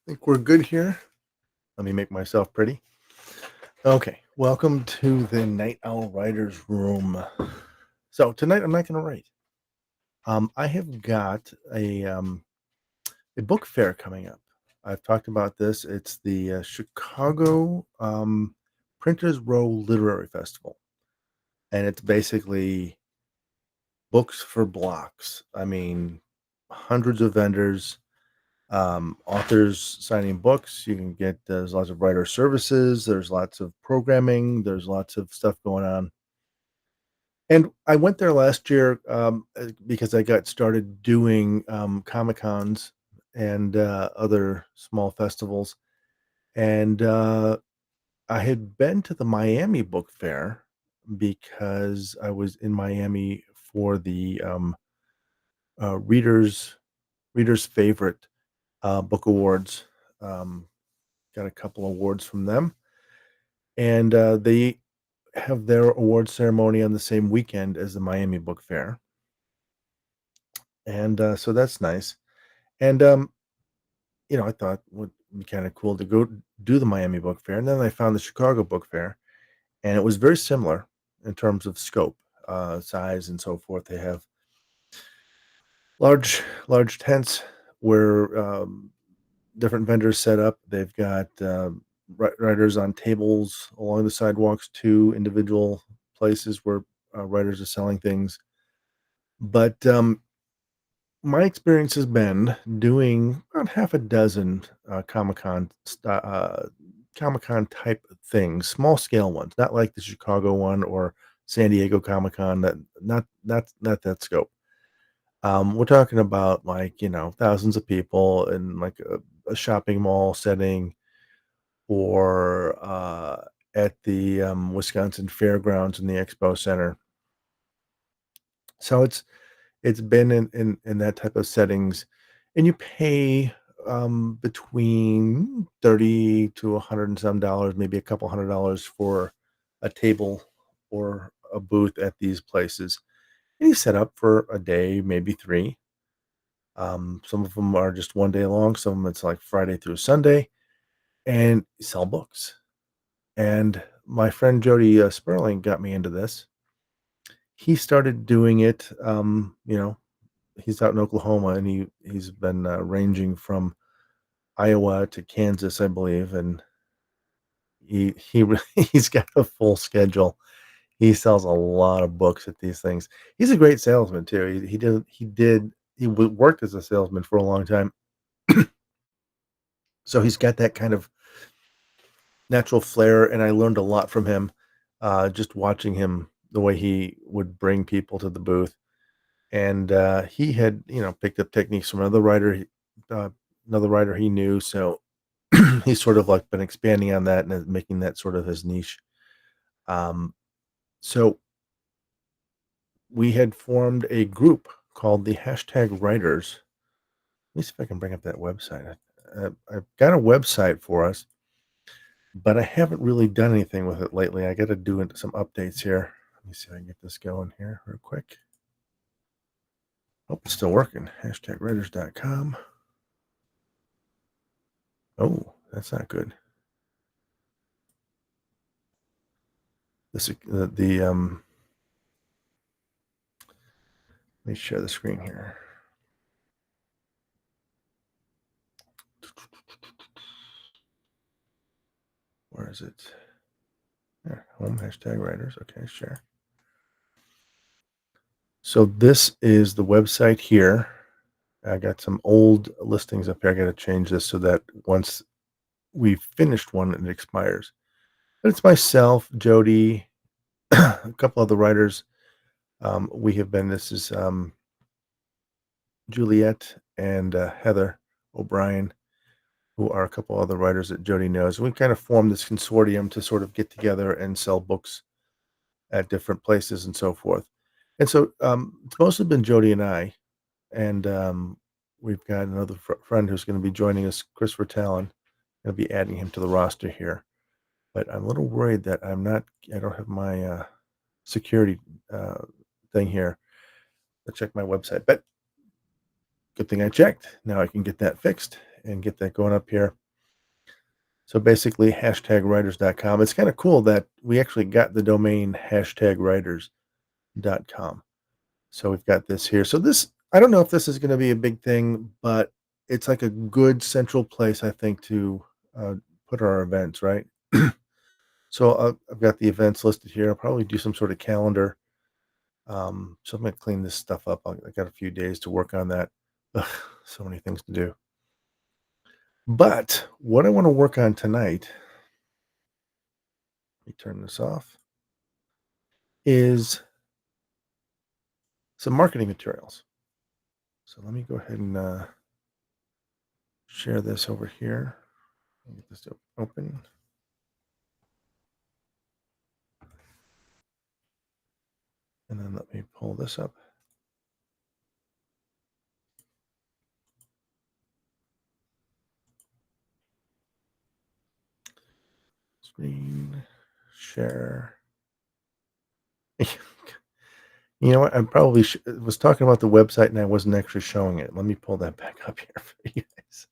Think we're good here. Let me make myself pretty. Okay, welcome to the Night Owl Writers Room. So tonight I'm not going to write. I have got a book fair coming up. I've talked about this. It's the Chicago Printers Row Literary Festival, and it's basically books for blocks. I mean, hundreds of vendors, authors signing books. You can get there's lots of writer services. There's lots of programming. There's lots of stuff going on. And I went there last year because I got started doing Comic Cons and other small festivals. And I had been to the Miami Book Fair because I was in Miami for the readers favorite book awards. Um, got a couple awards from them, and they have their award ceremony on the same weekend as the Miami Book Fair, and so that's nice. And I thought would be kind of cool to go do the Miami Book Fair, and then I found the Chicago Book Fair, and it was very similar in terms of scope, size, and so forth. They have large tents where different vendors set up. They've got writers on tables along the sidewalks to individual places where writers are selling things. But my experience has been doing about half a dozen Comic Con type things, small scale ones, not like the Chicago one or San Diego Comic Con. Not that scope. We're talking about like thousands of people in like a shopping mall setting or at the Wisconsin Fairgrounds in the Expo Center. So it's been in that type of settings, and you pay between 30 to 100 and some dollars, maybe a couple $100 for a table or a booth at these places. And you set up for a day, maybe three. Some of them are just one day long. Some of them it's like Friday through Sunday, and you sell books. And my friend Jody Sperling got me into this. He started doing it. He's out in Oklahoma, and he's been ranging from Iowa to Kansas, I believe, and he's got a full schedule. He sells a lot of books at these things. He's a great salesman too. Worked as a salesman for a long time, so he's got that kind of natural flair, and I learned a lot from him, just watching him, the way he would bring people to the booth. And, he had, picked up techniques from uh, another writer he knew, so he's sort of, like, been expanding on that and then making that sort of his niche. Um, so we had formed a group called the #Writers. Let me see if I can bring up that website. I've got a website for us, but I haven't really done anything with it lately. I gotta do some updates here. Let me see if I can get this going here real quick. Oh, it's still working. #writers.com. Oh, that's not good. Let me share the screen here. Where is it? There, home #writers. Okay, share. So this is the website here. I got some old listings up here. I got to change this so that once we've finished one, it expires. But it's myself, Jody, a couple other writers. We have been. This is Juliet and Heather O'Brien, who are a couple other writers that Jody knows. We kind of formed this consortium to sort of get together and sell books at different places and so forth. And so it's mostly been Jody and I, and we've got another friend who's going to be joining us, Christopher Talon. Going to be adding him to the roster here, but I'm a little worried that I don't have my security thing here. Let's check my website, but good thing I checked. Now I can get that fixed, and get that going up here. So basically, #writers.com. It's kind of cool that we actually got the domain #writers.com. So we've got this here. So this, I don't know if this is going to be a big thing, but it's like a good central place, I think, to uh, put our events, right? So I've got the events listed here. I'll probably do some sort of calendar. So I'm going to clean this stuff up. I got a few days to work on that. Ugh, so many things to do. But what I want to work on tonight, let me turn this off, is some marketing materials. So let me go ahead and share this over here. Get this open. And then let me pull this up. Screen share. You know what? I probably was talking about the website and I wasn't actually showing it. Let me pull that back up here for you guys.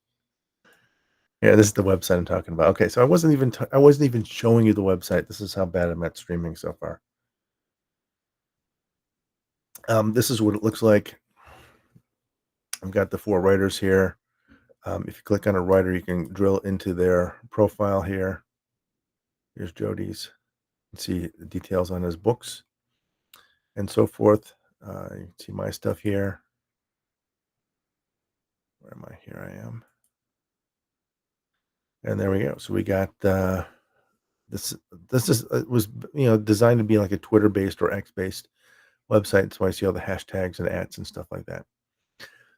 Yeah, this is the website I'm talking about. Okay, so I wasn't even showing you the website. This is how bad I'm at streaming so far. This is what it looks like. I've got the 4 writers here. If you click on a writer, you can drill into their profile here. Here's Jody's. You can see the details on his books and so forth. You can see my stuff here. Where am I? Here I am. And there we go. So we got this. This is it was designed to be like a Twitter based or X based website. So I see all the hashtags and ads and stuff like that.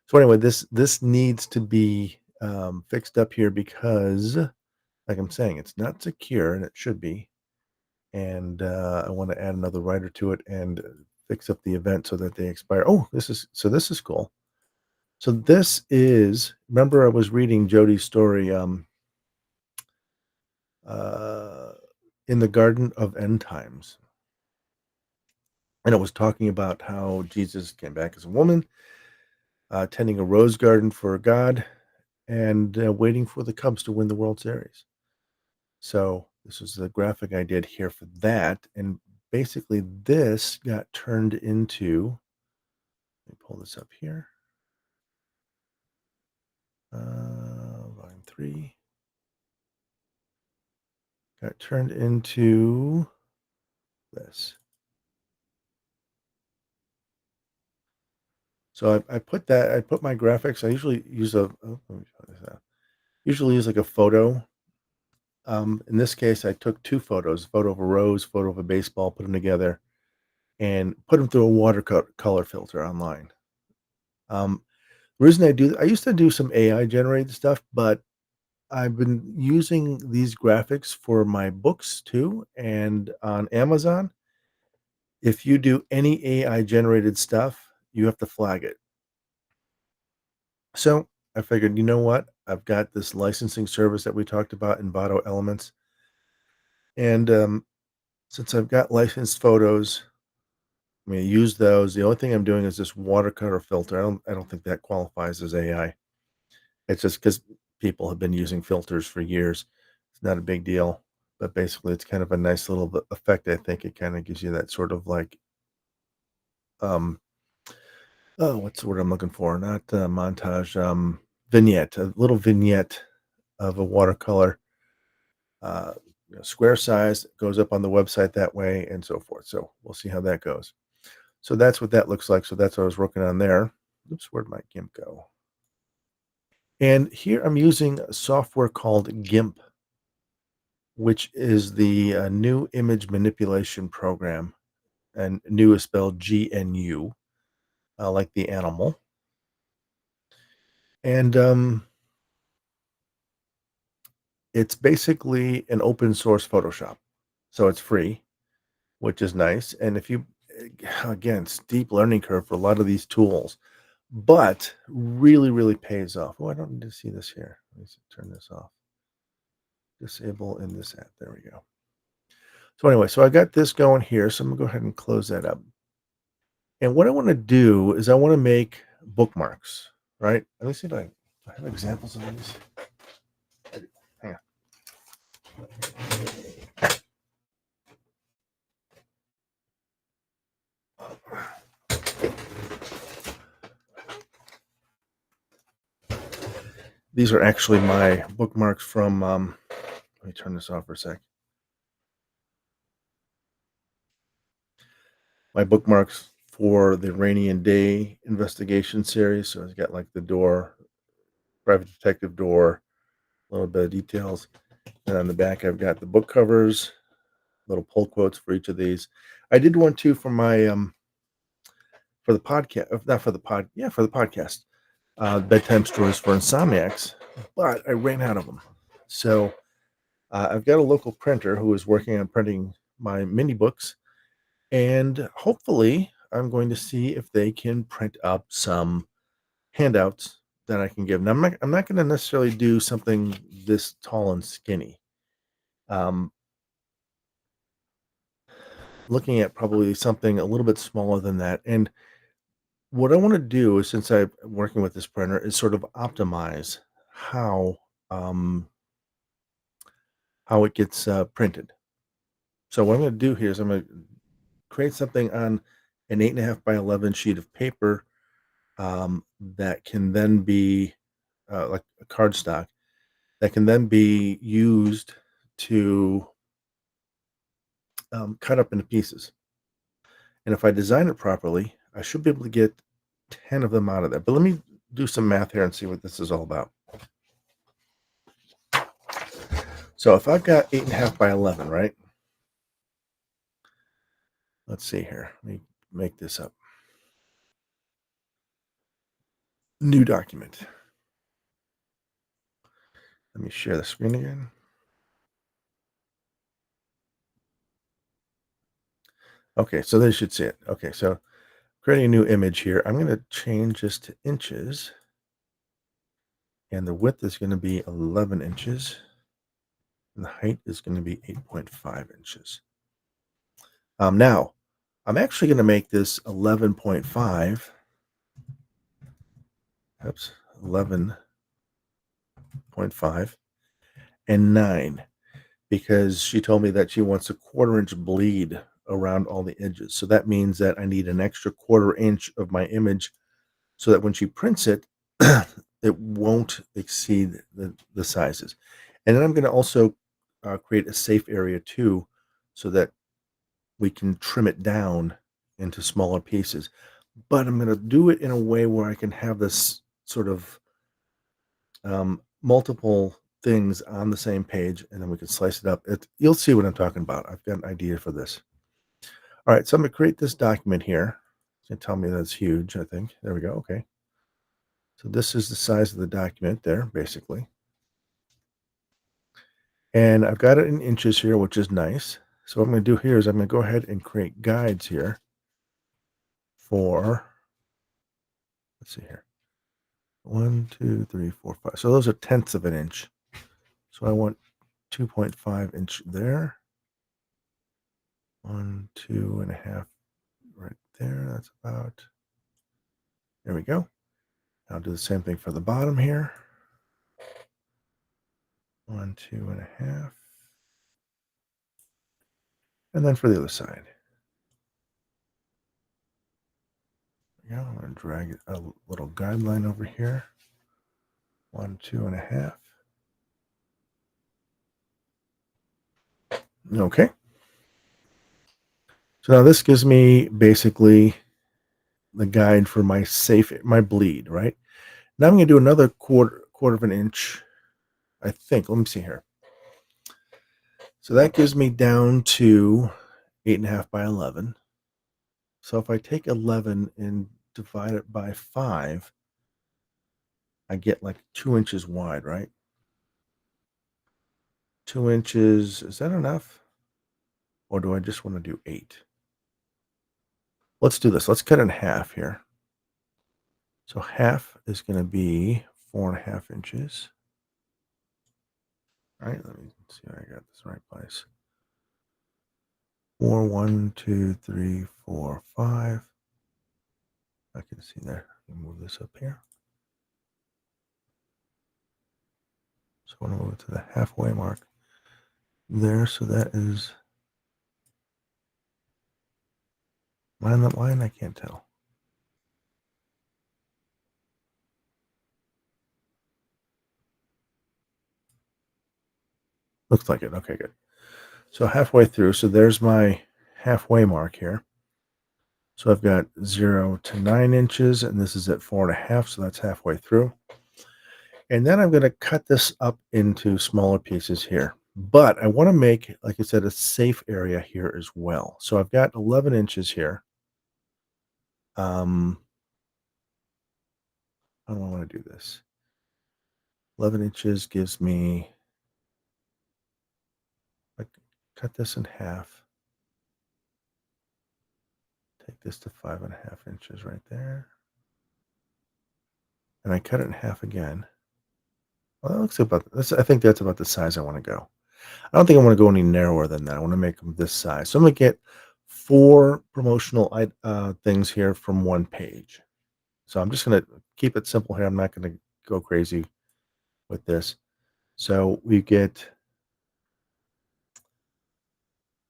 So anyway, this needs to be fixed up here because, like I'm saying, it's not secure and it should be. And I want to add another writer to it and fix up the event so that they expire. Oh, this is cool. So this is, remember I was reading Jody's story uh, in the Garden of End Times, and it was talking about how Jesus came back as a woman, tending a rose garden for God, and waiting for the Cubs to win the World Series. So this is the graphic I did here for that, and basically this got turned into. Let me pull this up here. Volume 3 got turned into this. So I put my graphics. I usually use usually use like a photo. In this case, I took 2 photos: photo of a rose, photo of a baseball, put them together, and put them through a watercolor filter online. The reason I used to do some AI generated stuff, but I've been using these graphics for my books too, and on Amazon. If you do any AI generated stuff, you have to flag it. So I figured, you know what? I've got this licensing service that we talked about in Envato Elements. And since I've got licensed photos, I'm going to use those. The only thing I'm doing is this watercolor filter. I don't think that qualifies as AI. It's just because people have been using filters for years. It's not a big deal. But basically, it's kind of a nice little effect. I think it kind of gives you that sort of like um, oh, what's the word I'm looking for? Not montage, vignette, a little vignette of a watercolor, uh, square size, goes up on the website that way, and so forth. So we'll see how that goes. So that's what that looks like. So that's what I was working on there. Oops, where'd my GIMP go? And here I'm using a software called GIMP, which is the new image manipulation program. And new is spelled GNU, like the animal. And it's basically an open source Photoshop. So it's free, which is nice. And if you, again, steep learning curve for a lot of these tools, but really, really pays off. Oh, I don't need to see this here. Let me turn this off. Disable in this app. There we go. So anyway, so I got this going here. So I'm gonna go ahead and close that up. And what I want to do is I want to make bookmarks, right? Let me see if I I have examples of these. Hang on. These are actually my bookmarks from. Let me turn this off for a sec. My bookmarks for the Rainy and Day investigation series. So I've got like the door, private detective door, a little bit of details. And on the back, I've got the book covers, little pull quotes for each of these. I did one too for my for the podcast, not for the pod, yeah, for the podcast, bedtime stories for insomniacs, but I ran out of them. So I've got a local printer who is working on printing my mini books, and hopefully, I'm going to see if they can print up some handouts that I can give. Now, I'm not going to necessarily do something this tall and skinny. Um, Looking at probably something a little bit smaller than that. And what I want to do is, since I'm working with this printer, is sort of optimize how um, how it gets printed. So what I'm going to do here is I'm going to create something on an 8.5 by 11 sheet of paper that can then be like a cardstock that can then be used to cut up into pieces. And if I design it properly, I should be able to get 10 of them out of there. But let me do some math here and see what this is all about. So if I've got 8.5 by 11, right? Let's see here. Let me make this up. New document. Let me share the screen again. Okay, so they should see it. Okay, so creating a new image here. I'm going to change this to inches. And the width is going to be 11 inches. And the height is going to be 8.5 inches. Now, I'm actually going to make this 11.5. Oops, 11.5 and 9 because she told me that she wants a 1/4 inch bleed around all the edges. So that means that I need an extra 1/4 inch of my image so that when she prints it, it won't exceed the sizes. And then I'm going to also create a safe area too so that we can trim it down into smaller pieces. But I'm going to do it in a way where I can have this sort of multiple things on the same page, and then we can slice it up. You'll see what I'm talking about. I've got an idea for this. All right, so I'm going to create this document here. It's going to tell me that it's huge, I think. There we go. Okay. So this is the size of the document there, basically. And I've got it in inches here, which is nice. So what I'm going to do here is I'm going to go ahead and create guides here for, let's see here, 1, 2, 3, 4, 5. So those are tenths of an inch. So I want 2.5 inch there. 1, 2.5 right there. That's about, there we go. I'll do the same thing for the bottom here. 1, 2.5. And then for the other side. Yeah, I'm going to drag a little guideline over here. 1, 2.5. Okay. So now this gives me basically the guide for my bleed, right? Now I'm going to do another quarter of an inch, I think. Let me see here. So that gives me down to 8.5 by 11. So if I take 11 and divide it by 5, I get like 2 inches wide, right? 2 inches, is that enough? Or do I just want to do 8? Let's do this. Let's cut it in half here. So half is going to be 4.5 inches. All right, let me see if I got this in the right place. 4, 1, 2, 3, 4, 5. I can see there. Let me move this up here. want to move it to the halfway mark there. So that is line that line. I can't tell. Looks like it. Okay, good. So halfway through. So there's my halfway mark here. So I've got 0 to 9 inches, and this is at 4.5. So that's halfway through. And then I'm going to cut this up into smaller pieces here. But I want to make, like I said, a safe area here as well. So I've got 11 inches here. How do I want to do this? 11 inches gives me, I cut this in half. Take this to 5.5 inches right there. And I cut it in half again. Well, that looks about this. I think that's about the size I want to go. I don't think I want to go any narrower than that. I want to make them this size. So I'm going to get 4 promotional things here from one page. So I'm just going to keep it simple here. I'm not going to go crazy with this. So we get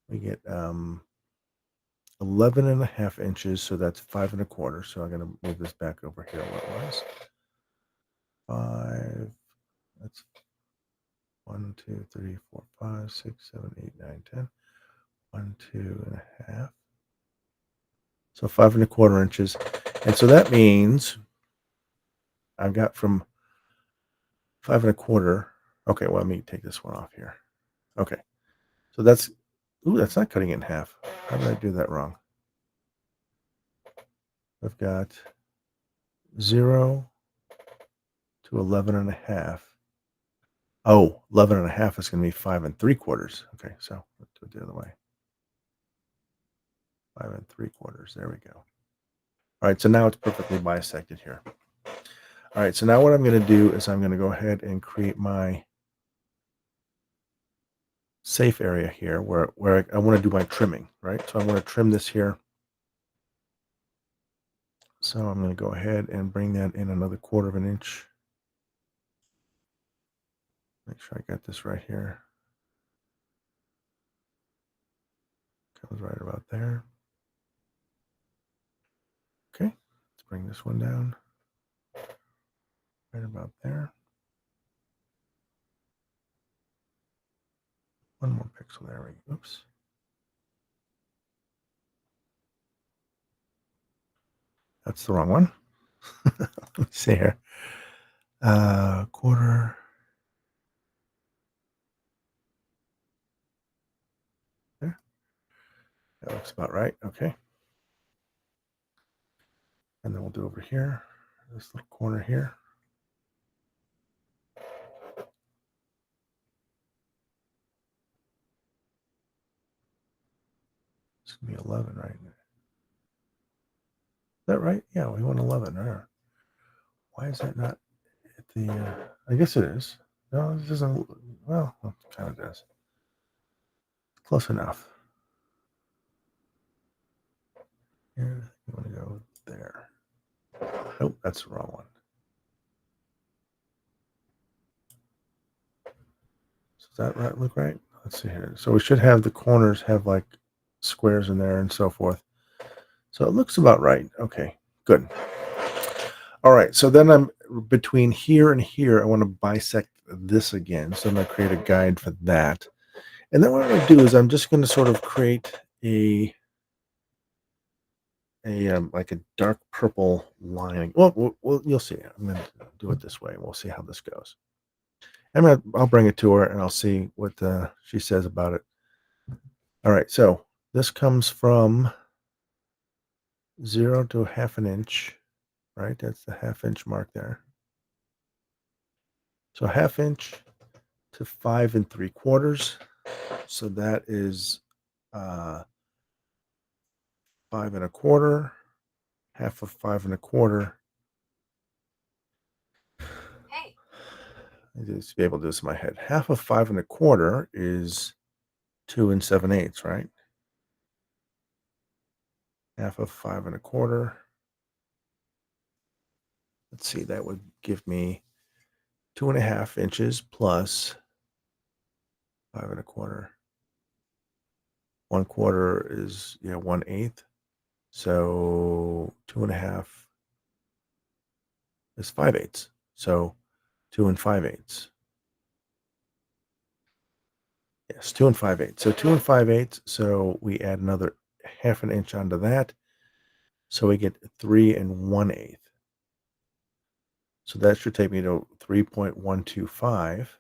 11.5 inches. So that's 5.25. So I'm going to move this back over here where it was. 5. That's 1, 2, 3, 4, 5, 6, 7, 8, 9, 10. 1, 2.5. So 5.25 inches. And so that means I've got from 5.25. Okay, well, let me take this one off here. Okay. So that's, ooh, that's not cutting it in half. How did I do that wrong? I've got 0 to 11.5. Oh, 11.5 is going to be 5.75. Okay, so let's do it the other way. 5.75. There we go. All right, so now it's perfectly bisected here. All right, so now what I'm going to do is I'm going to go ahead and create my safe area here where I want to do my trimming, right? So I want to trim this here. So I'm going to go ahead and bring that in another 1/4 inch. Make sure I got this right here. Comes right about there. Okay, let's bring this one down. Right about there. One more pixel there. Oops. That's the wrong one. Let me see here. 1/4. There. That looks about right. Okay. And then we'll do over here, this little corner here. It's going to be 11, right? Is that right? Yeah, we want 11. There. Why is that not at the, I guess it is. No, this isn't, well, it kind of does. Close enough. Here, you want to go there. Nope, that's the wrong one. So does that right look right? Let's see here. So we should have the corners have like squares in there and so forth. So it looks about right. Okay, good. All right, so then I'm between here and here, I want to bisect this again. So I'm going to create a guide for that. And then what I'm going to do is I'm just going to sort of create a like a dark purple line. Well, you'll see. I'm going to do it this way. We'll see how this goes. I'll bring it to her and I'll see what she says about it. All right, so this comes from 0 to 1/2 inch, right? That's the 1/2 inch mark there. So 1/2 inch to 5.75. So that is 5.25. Half of 5.25. I just be able to do this in my head. Half of 5.25 is 2 7/8, right? Half of 5.25. Let's see, that would give me 2.5 inches plus 5 1/4. 1/4 is 1/8. So 2.5 is 5/8. So 2 and 5/8. Yes, 2 and 5/8. So 2 and 5/8. So we add another 1/2 inch onto that. So we get 3 and 1/8. So that should take me to 3.125.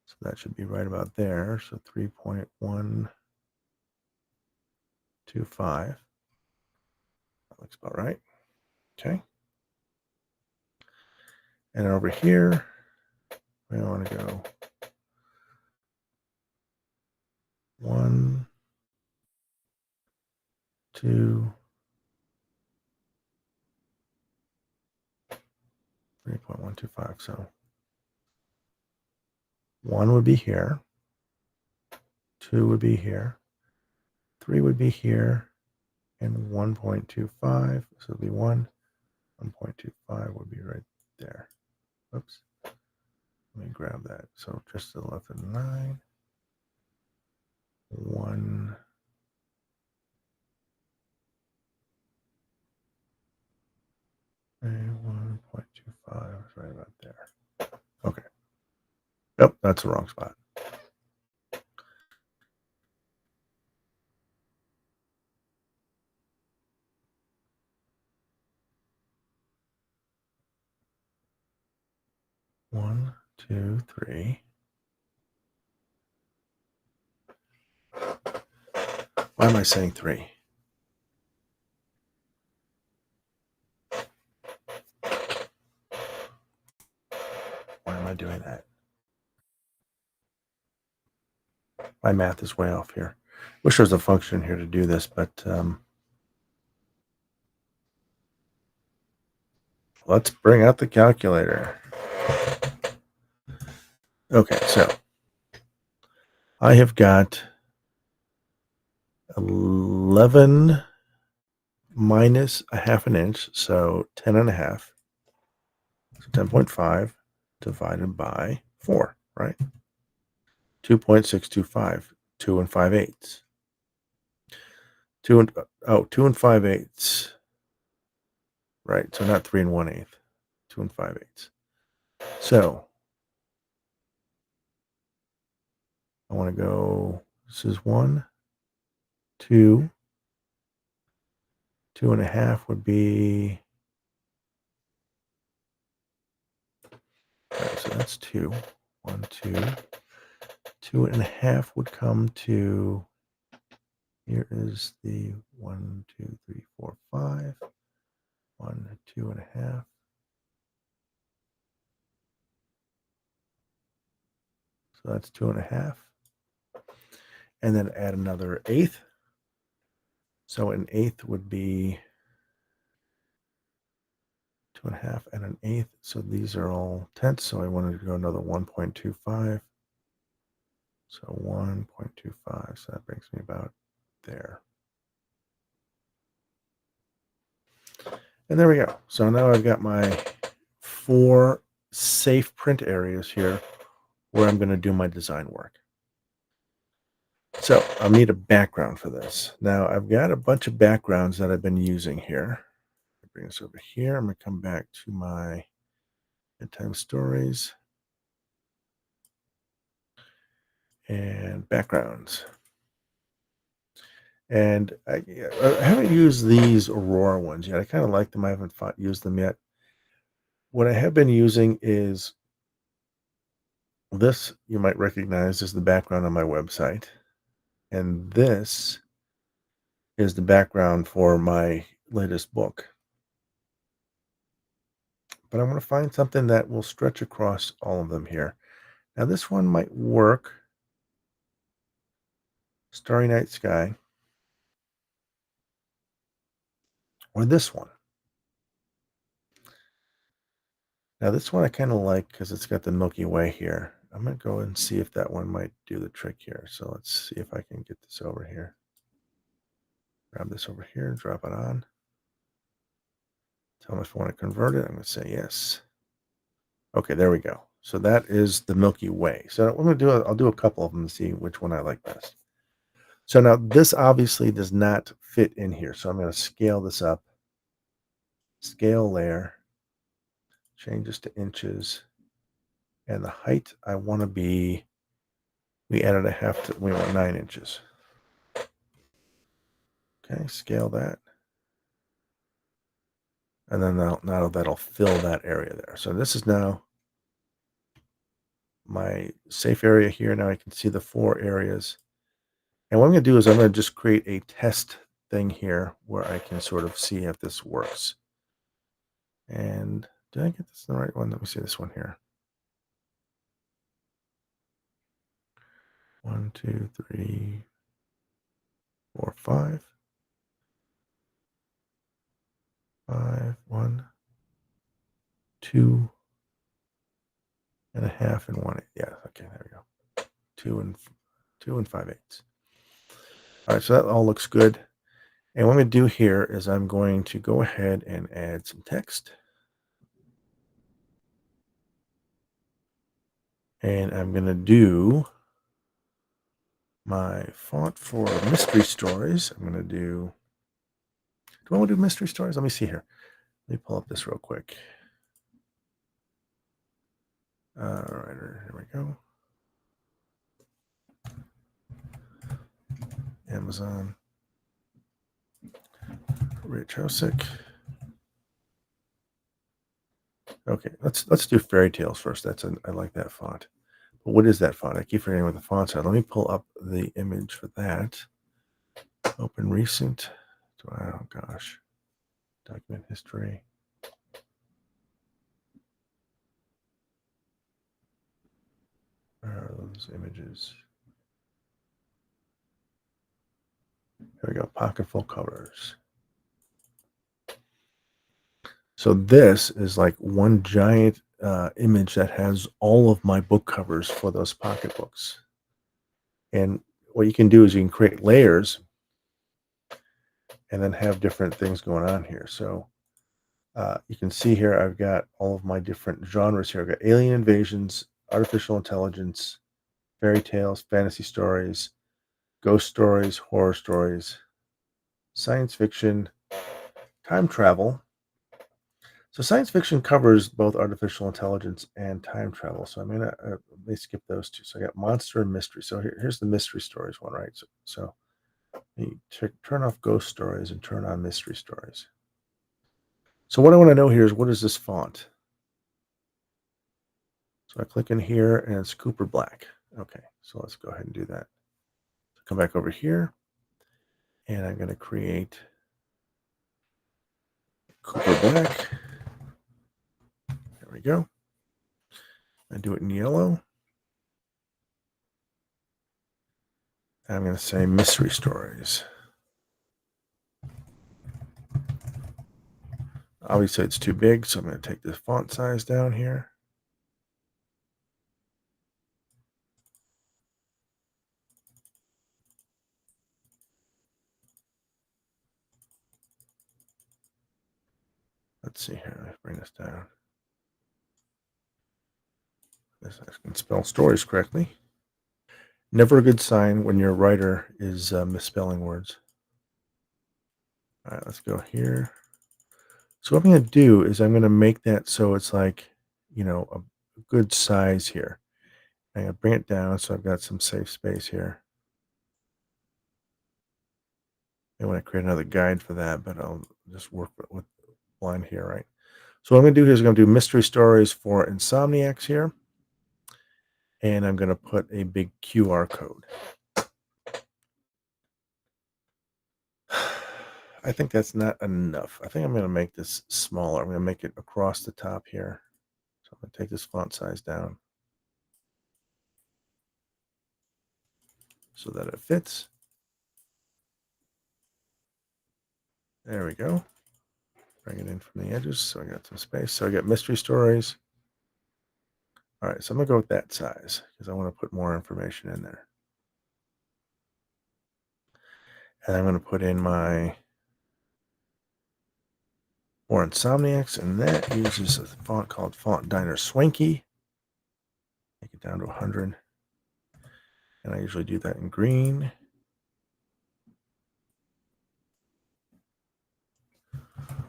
So that should be right about there. So 3.125. That looks about right. Okay. And over here, we want to go 1, 2, 3.125. So 1 would be here, 2 would be here, 3 would be here, and 1.25. So it'd be 1.25 would be right there. Oops. Let me grab that. So just to the left of 9, 1, and 1.25 is right about there. Okay. Yep, that's the wrong spot. One, two, three. Why am I saying 3? Why am I doing that? My math is way off here. Wish there was a function here to do this, but let's bring out the calculator. Okay, so I have got 11 minus 1/2 inch, so 10.5. So 10.5 divided by 4, right? 2.625, 2 and 5/8. 2 and 5/8. Right. So not 3 and 1/8, 2 and 5/8. So I want to go, this is 1, 2, 2.5 would be, right, so that's 2. 1, 2. 2.5 would come to, here is the 1, 2, 3, 4, 5. 1, 2.5. So that's 2.5. And then add another eighth. So an eighth would be 2.5 and an eighth. So these are all tenths. So I wanted to go another 1.25. So 1.25. So that brings me about there. And there we go. So now I've got my 4 safe print areas here where I'm going to do my design work. So I'll need a background for this. Now I've got a bunch of backgrounds that I've been using here. Bring this over here. I'm going to come back to my bedtime stories and backgrounds. And I haven't used these Aurora ones yet. I kind of like them. I haven't used them yet. What I have been using is this, you might recognize as the background on my website. And this is the background for my latest book. But I want to find something that will stretch across all of them here. Now, this one might work. Starry Night Sky. Or this one. Now, this one I kind of like because it's got the Milky Way here. I'm going to go and see if that one might do the trick here. So let's see if I can get this over here. Grab this over here, drop it on. Tell them if I want to convert it. I'm going to say yes. Okay, there we go. So that is the Milky Way. So what I'm going to do, I'll do a couple of them to see which one I like best. So now this obviously does not fit in here. So I'm going to scale this up, scale layer, change this to inches, and the height I want to be, we added a half to, we want 9 inches. Okay, scale that. And then now that'll fill that area there. So this is now my safe area here. Now I can see the 4 areas. And what I'm going to do is I'm going to just create a test thing here where I can sort of see if this works. And did I get this the right one? Let me see this one here. 1, 2, 3, 4, 5. 5, 1, 2 and a half and 1. Yeah, okay, there we go. 2 and 5/8. All right, so that all looks good. And what I'm going to do here is I'm going to go ahead and add some text. And I'm going to do my font for mystery stories. I'm going to do I want to do mystery stories? Let me see here. Let me pull up this real quick. All right, here we go. Amazon. Rich Hosick. Okay, let's do fairy tales first. I like that font. But what is that font? I keep forgetting what the fonts are. Let me pull up the image for that. Open recent. Oh gosh. Document history. Where are those images? Here we go. Pocket full covers. So this is like one giant image that has all of my book covers for those pocketbooks. And what you can do is you can create layers and then have different things going on here. So you can see here I've got all of my different genres here. I've got alien invasions, artificial intelligence, fairy tales, fantasy stories, ghost stories, horror stories, science fiction, time travel. So science fiction covers both artificial intelligence and time travel. So I'm gonna let me skip those two. So I got monster and mystery. So here's the mystery stories one, right? So you turn off ghost stories and turn on mystery stories. So what I want to know here is what is this font? So I click in here and it's Cooper Black. Okay, so let's go ahead and do that. So come back over here and I'm going to create Cooper Black. There we go. I do it in yellow. And I'm going to say mystery stories. Obviously it's too big, so I'm going to take this font size down here. Let's see here. Let's bring this down. This I can spell stories correctly. Never a good sign when your writer is misspelling words. All right, let's go here. So what I'm going to do is I'm going to make that so it's like, a good size here. I'm going to bring it down so I've got some safe space here. I want to create another guide for that, but I'll just work with line here, right? So what I'm going to do here is I'm going to do mystery stories for insomniacs here. And I'm going to put a big QR code. I think that's not enough. I think I'm going to make this smaller. I'm going to make it across the top here. So I'm going to take this font size down so that it fits. There we go. Bring it in from the edges so I got some space. So I got mystery stories. All right, so I'm going to go with that size because I want to put more information in there. And I'm going to put in my for Insomniacs, and that uses a font called Font Diner Swanky. Take it down to 100, and I usually do that in green.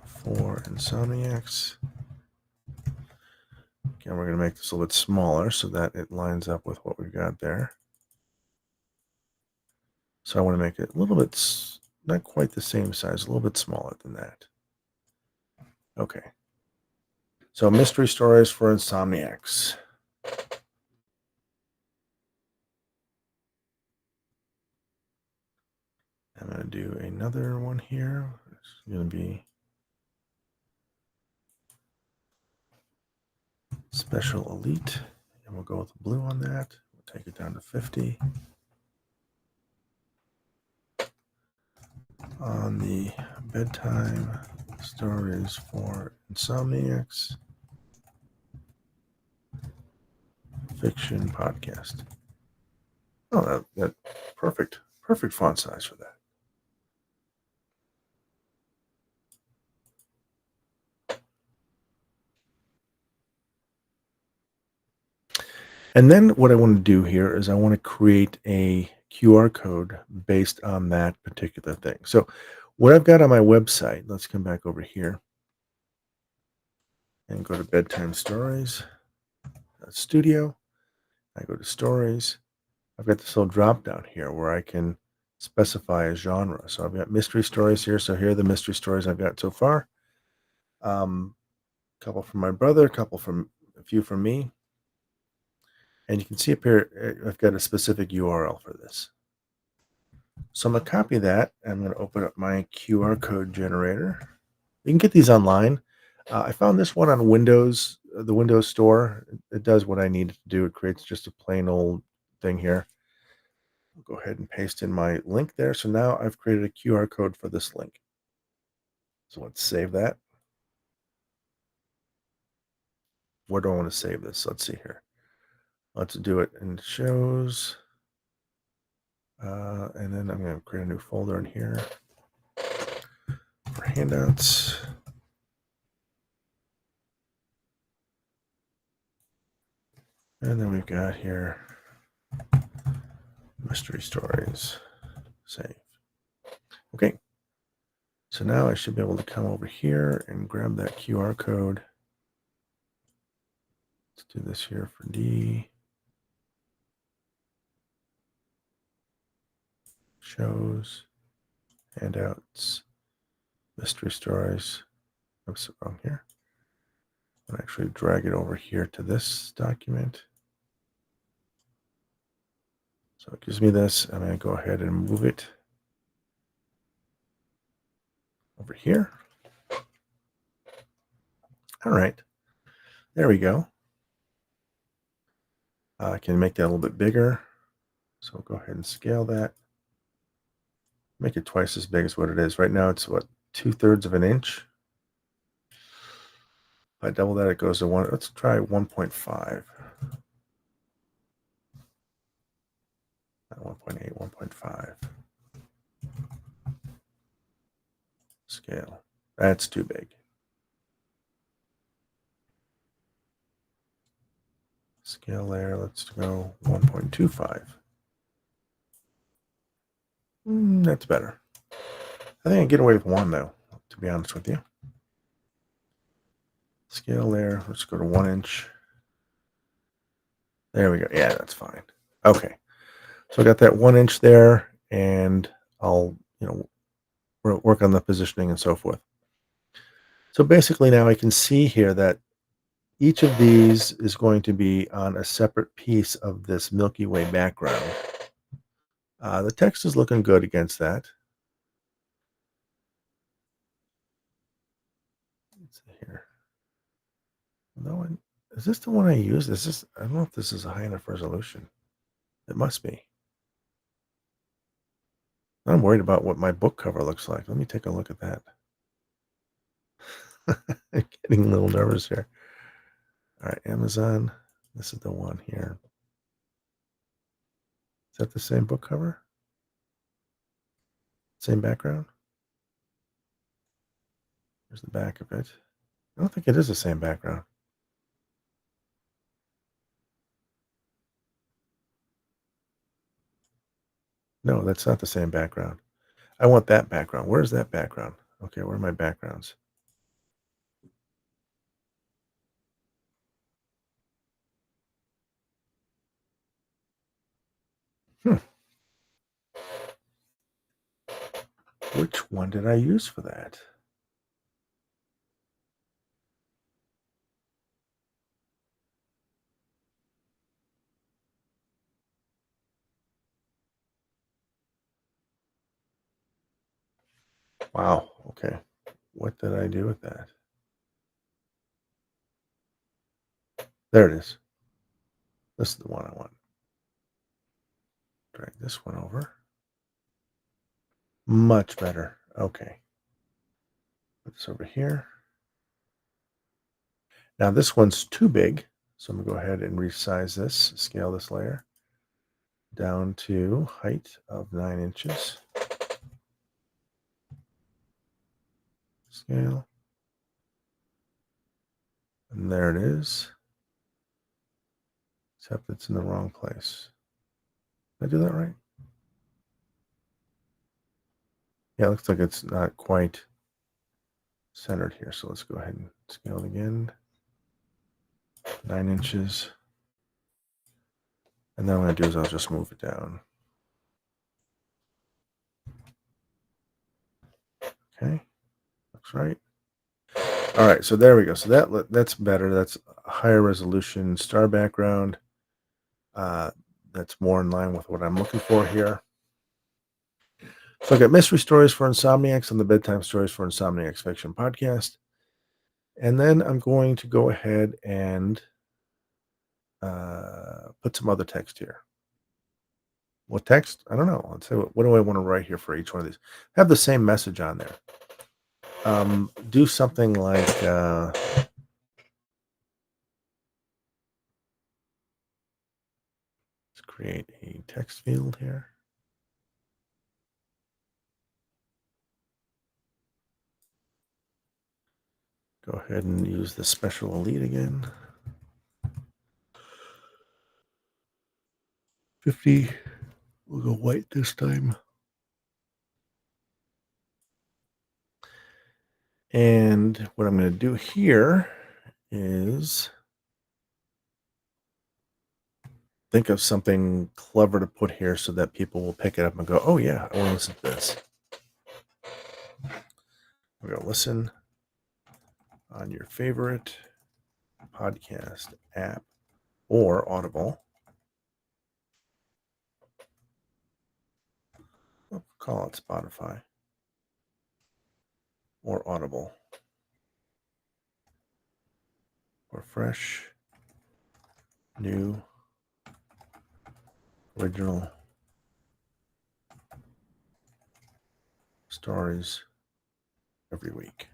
For Insomniacs. Again, we're going to make this a little bit smaller so that it lines up with what we've got there. So I want to make it a little bit, not quite the same size, a little bit smaller than that. Okay. So mystery stories for Insomniacs. I'm going to do another one here. It's going to be Special Elite. And we'll go with blue on that. We'll take it down to 50. On the bedtime stories for Insomniacs fiction podcast. Oh, that perfect font size for that. And then what I want to do here is I want to create a QR code based on that particular thing. So what I've got on my website, let's come back over here and go to bedtime stories, studio. I go to stories. I've got this little drop down here where I can specify a genre. So I've got mystery stories here. So here are the mystery stories I've got so far. A couple from my brother, a few from me. And you can see up here, I've got a specific URL for this. So I'm going to copy that. I'm going to open up my QR code generator. You can get these online. I found this one on Windows, the Windows Store. It does what I need it to do. It creates just a plain old thing here. I'll go ahead and paste in my link there. So now I've created a QR code for this link. So let's save that. Where do I want to save this? Let's see here. Let's do it in shows. And then I'm going to create a new folder in here for handouts. And then we've got here mystery stories. Save. Okay. So now I should be able to come over here and grab that QR code. Let's do this here for D. Shows, handouts, mystery stories. Oops, wrong here. I'll actually drag it over here to this document. So it gives me this, and I go ahead and move it over here. All right, there we go. I can make that a little bit bigger. So I'll go ahead and scale that. Make it twice as big as what it is. Right now it's what, 2/3 of an inch. If I double that, it goes to one. Let's try 1.5. 1.8, 1.5. Scale. That's too big. Scale layer, let's go 1.25. That's better. I think I get away with one though, to be honest with you. Scale layer, let's go to 1 inch. There we go. Yeah, that's fine. Okay. So I got that 1 inch there, and I'll, work on the positioning and so forth. So basically now I can see here that each of these is going to be on a separate piece of this Milky Way background. The text is looking good against that. Let's see here. No, is this the one I use? I don't know if this is a high enough resolution. It must be. I'm worried about what my book cover looks like. Let me take a look at that. I'm getting a little nervous here. All right, Amazon. This is the one here. Is that the same book cover? Same background? There's the back of it. I don't think it is the same background. No, that's not the same background. I want that background. Where's that background? Okay, where are my backgrounds? Hmm. Which one did I use for that? Wow. Okay. What did I do with that? There it is. This is the one I want. Drag this one over. Much better. Okay. Put this over here. Now this one's too big. So I'm going to go ahead and resize this, scale this layer down to height of 9 inches. Scale. And there it is. Except it's in the wrong place. Did I do that right? Yeah, it looks like it's not quite centered here. So let's go ahead and scale it again. 9 inches. And then what I'm going to do is I'll just move it down. Okay. Looks right. All right. So there we go. So that's better. That's a higher resolution star background. Uh, that's more in line with what I'm looking for here. So I got Mystery Stories for Insomniacs on the Bedtime Stories for Insomniacs Fiction podcast. And then I'm going to go ahead and put some other text here. What text? I don't know. Let's say what do I want to write here for each one of these? Have the same message on there. Do something like let's create a text field here. Go ahead and use the special elite again. 50. We'll go white this time. And what I'm going to do here is think of something clever to put here so that people will pick it up and go, oh, yeah, I want to listen to this. We're going to listen on your favorite podcast app or Audible. We'll call it Spotify or Audible. Or fresh, new, original stories every week.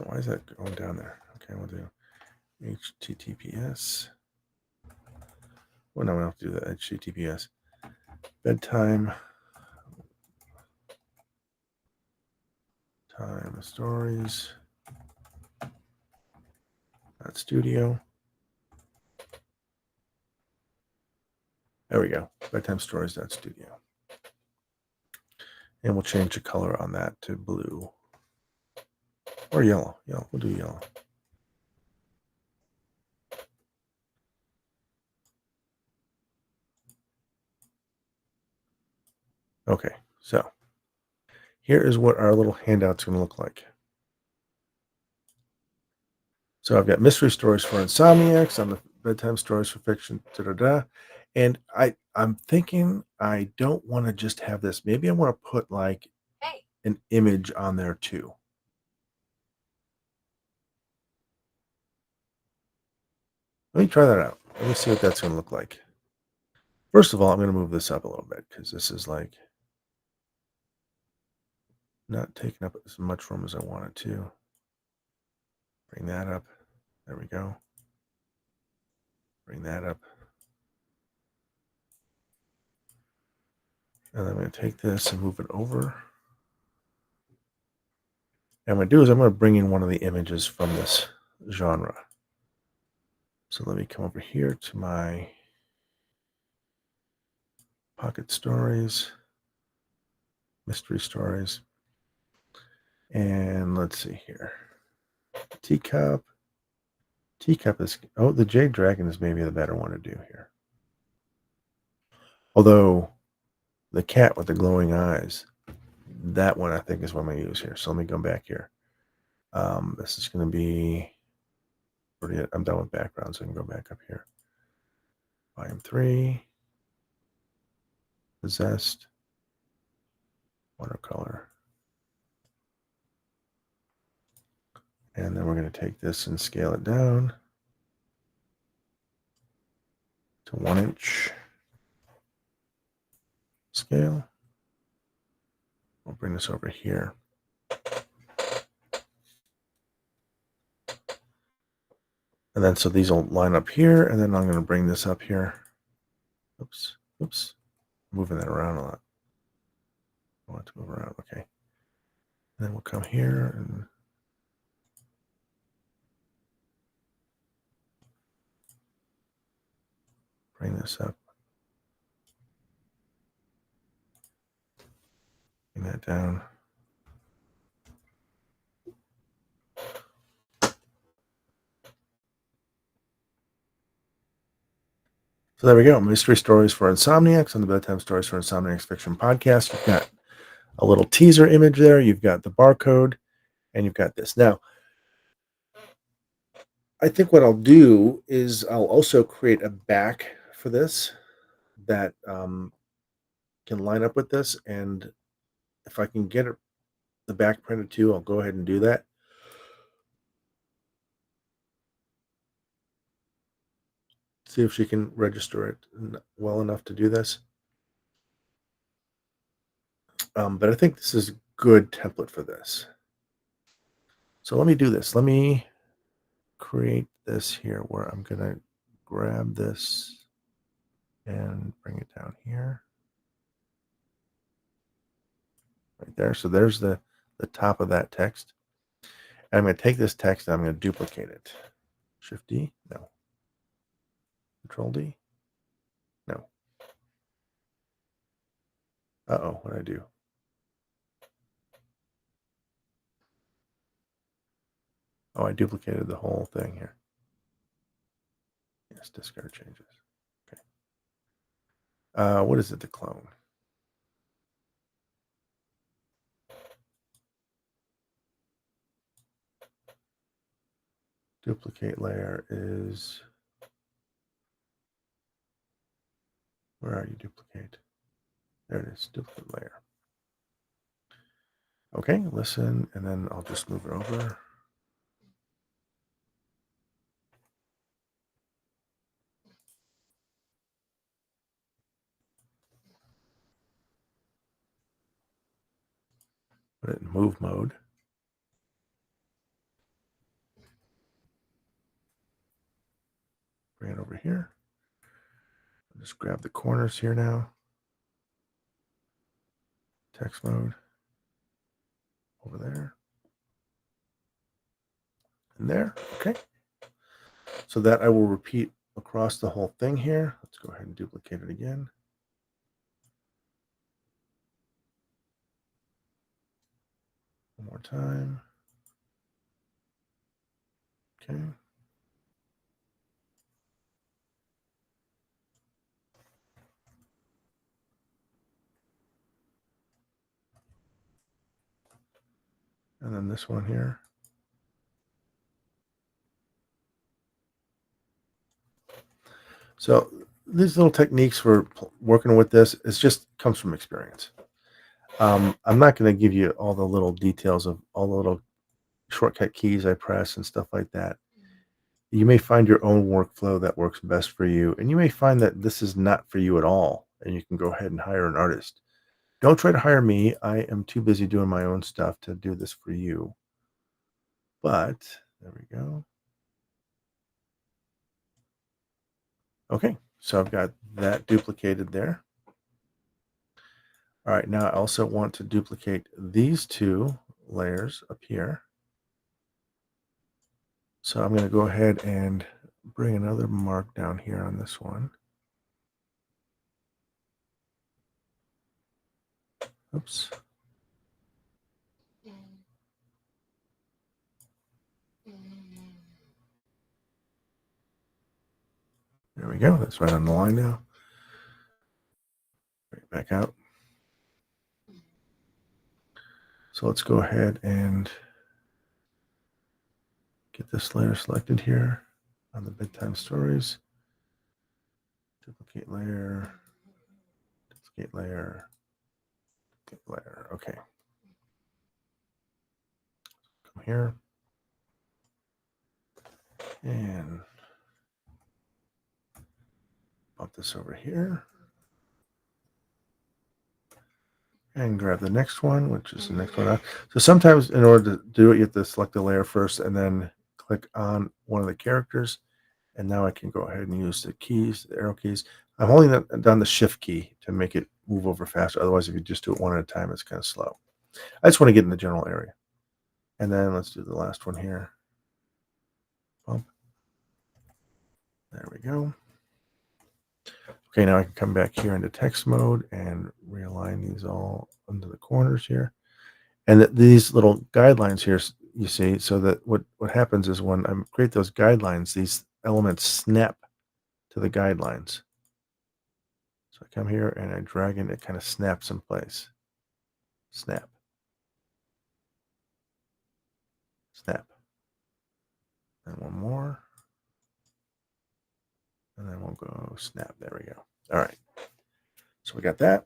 Why is that going down there? Okay, we'll do HTTPS. Well, no, we don't have to do that. HTTPS. Bedtime. Time stories. Studio. There we go. Bedtime stories. Studio. And we'll change the color on that to blue. Or yellow. Yellow. We'll do yellow. Okay, so here is what our little handout's going to look like. So I've got mystery stories for insomniacs on the bedtime stories for fiction, and I'm thinking I don't want to just have this. Maybe I want to put like an image on there too. Let me try that out. Let me see what that's going to look like. First of all, I'm going to move this up a little bit because this is like not taking up as much room as I want it to. Bring that up. There we go. Bring that up. And I'm going to take this and move it over. And what I'm going to do is I'm going to bring in one of the images from this genre. So let me come over here to my pocket stories, mystery stories. And let's see here. Teacup. Teacup is, oh, the Jade Dragon is maybe the better one to do here. Although the cat with the glowing eyes, that one I think is what I'm going to use here. So let me go back here. This is going to be, I'm done with background, so I can go back up here. Volume 3, Possessed, Watercolor. And then we're going to take this and scale it down to 1-inch scale. We'll bring this over here. And then so these will line up here, and then I'm going to bring this up here. Oops. Moving that around a lot. I want it to move around. Okay. And then we'll come here and bring this up. Bring that down. So there we go. Mystery Stories for Insomniacs on the Bedtime Stories for Insomniacs Fiction Podcast. You've got a little teaser image there. You've got the barcode, and you've got this. Now, I think what I'll do is I'll also create a back for this that can line up with this. And if I can get the back printed too, I'll go ahead and do that. See if she can register it well enough to do this. But I think this is a good template for this. So let me do this. Let me create this here where I'm going to grab this and bring it down here. Right there. So there's the top of that text. And I'm going to take this text and I'm going to duplicate it. Shift D? No. Control D? No. Uh-oh, what did I do? Oh, I duplicated the whole thing here. Yes, discard changes. Okay. What is it to clone? Duplicate layer is, where are you, duplicate? There it is, duplicate layer. Okay, listen, and then I'll just move it over. Put it in move mode. Bring it over here. Just grab the corners here now. Text mode. Over there. And there. Okay. So that I will repeat across the whole thing here. Let's go ahead and duplicate it again. One more time. Okay. And then this one here. So these little techniques for working with this, it just comes from experience. I'm not going to give you all the little details of all the little shortcut keys I press and stuff like that. You may find your own workflow that works best for you, and you may find that this is not for you at all, and you can go ahead and hire an artist. Don't try to hire me. I am too busy doing my own stuff to do this for you. But there we go. Okay, so I've got that duplicated there. All right, now I also want to duplicate these two layers up here. So I'm going to go ahead and bring another mark down here on this one. Oops. There we go. That's right on the line now. Right back out. So let's go ahead and get this layer selected here on the bedtime stories. Duplicate layer, duplicate layer, duplicate layer. Okay. Come here. And bump this over here. And grab the next one, which is the next one up. So sometimes in order to do it, you have to select the layer first and then click on one of the characters. And now I can go ahead and use the keys, the arrow keys. I'm holding down the shift key to make it move over faster. Otherwise, if you just do it one at a time, it's kind of slow. I just want to get in the general area. And then let's do the last one here. Bump. There we go. Okay, now I can come back here into text mode and realign these all into the corners here. And these little guidelines here, you see, so that what happens is when I create those guidelines, these elements snap to the guidelines. So I come here and I drag and it kind of snaps in place. Snap. Snap. And one more. And then we'll go snap. There we go. All right. So we got that.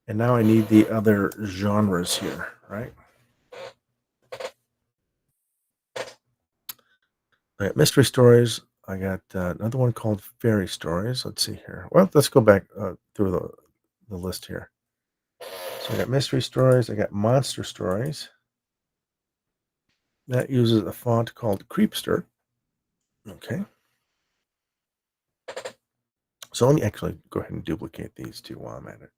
And now I need the other genres here, right? I got mystery stories. I got another one called fairy stories. Let's see here. Well, let's go back through the list here. So I got mystery stories. I got monster stories. That uses a font called Creepster. Okay. So let me actually go ahead and duplicate these two while I'm at it.